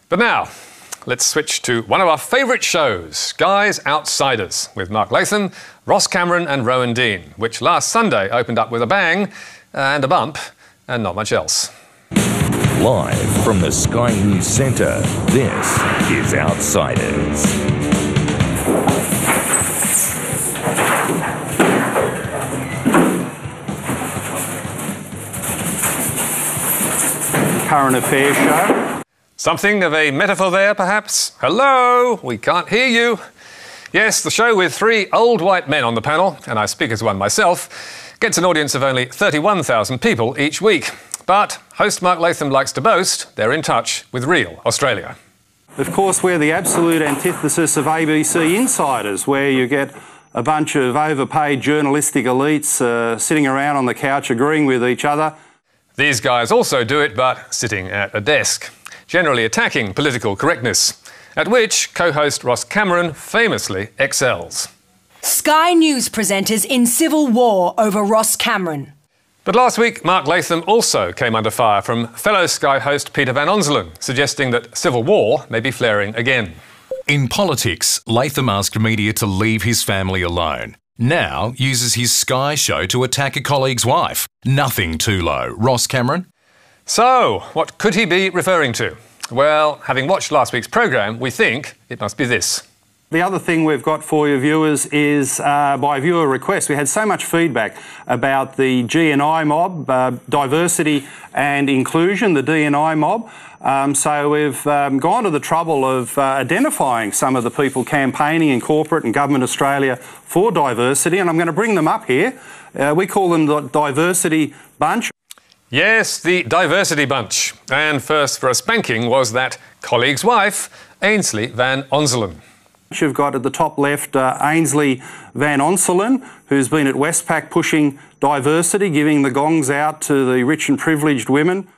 But now, let's switch to one of our favourite shows, Guy's Outsiders, with Mark Latham, Ross Cameron and Rowan Dean, which last Sunday opened up with a bang and a bump and not much else. Live from the Sky News Centre, this is Outsiders. Current affairs show. Something of a metaphor there, perhaps? Hello? We can't hear you. Yes, the show with three old white men on the panel, and I speak as one myself, gets an audience of only 31,000 people each week. But host Mark Latham likes to boast they're in touch with real Australia. Of course, we're the absolute antithesis of ABC insiders, where you get a bunch of overpaid journalistic elites sitting around on the couch agreeing with each other. These guys also do it, but sitting at a desk, generally attacking political correctness, at which co-host Ross Cameron famously excels. Sky News presenters in civil war over Ross Cameron. But last week, Mark Latham also came under fire from fellow Sky host Peter Van Onselen, suggesting that civil war may be flaring again. In politics, Latham asked media to leave his family alone. Now uses his Sky show to attack a colleague's wife. Nothing too low. Ross Cameron? So, what could he be referring to? Well, having watched last week's programme, we think it must be this. The other thing we've got for you viewers is, by viewer request, we had so much feedback about the GNI mob, diversity and inclusion, the DNI mob. So we've gone to the trouble of identifying some of the people campaigning in corporate and government Australia for diversity, and I'm going to bring them up here. We call them the Diversity Bunch. Yes, the Diversity Bunch. And first for a spanking was that colleague's wife, Ainsley Van Onselen. You've got at the top left Ainsley Van Onselen, who's been at Westpac pushing diversity, giving the gongs out to the rich and privileged women.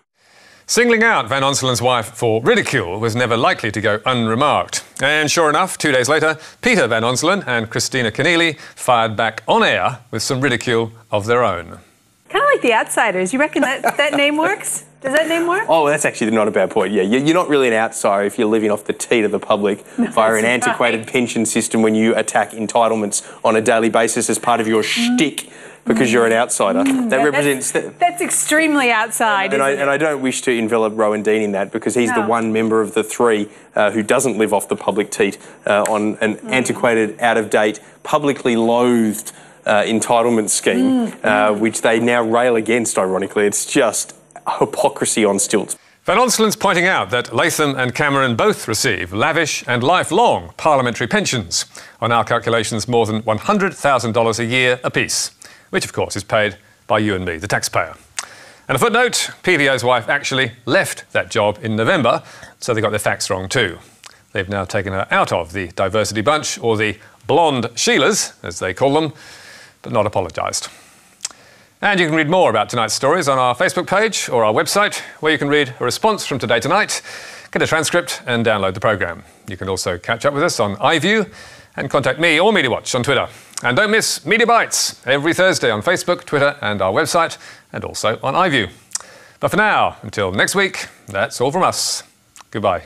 Singling out Van Onselen's wife for ridicule was never likely to go unremarked. And sure enough, 2 days later, Peter Van Onselen and Christina Keneally fired back on air with some ridicule of their own. Kind of like the Outsiders. You reckon that name works? Does that name work? Oh, that's actually not a bad point. Yeah, you're not really an outsider if you're living off the teat of the public via an antiquated pension system when you attack entitlements on a daily basis as part of your shtick because you're an outsider. That represents... That's extremely outside, and I don't wish to envelop Rowan Dean in that because he's the one member of the three who doesn't live off the public teat on an antiquated, out-of-date, publicly loathed entitlement scheme, which they now rail against, ironically. It's just hypocrisy on stilts. Van Onselen's pointing out that Latham and Cameron both receive lavish and lifelong parliamentary pensions, on our calculations more than $100,000 a year apiece, which of course is paid by you and me, the taxpayer. And a footnote, PVO's wife actually left that job in November, so they got their facts wrong too. They've now taken her out of the Diversity Bunch, or the blonde Sheilas, as they call them, but not apologised. And you can read more about tonight's stories on our Facebook page or our website, where you can read a response from Today Tonight, get a transcript and download the programme. You can also catch up with us on iView and contact me or MediaWatch on Twitter. And don't miss Media Bites every Thursday on Facebook, Twitter and our website, and also on iView. But for now, until next week, that's all from us. Goodbye.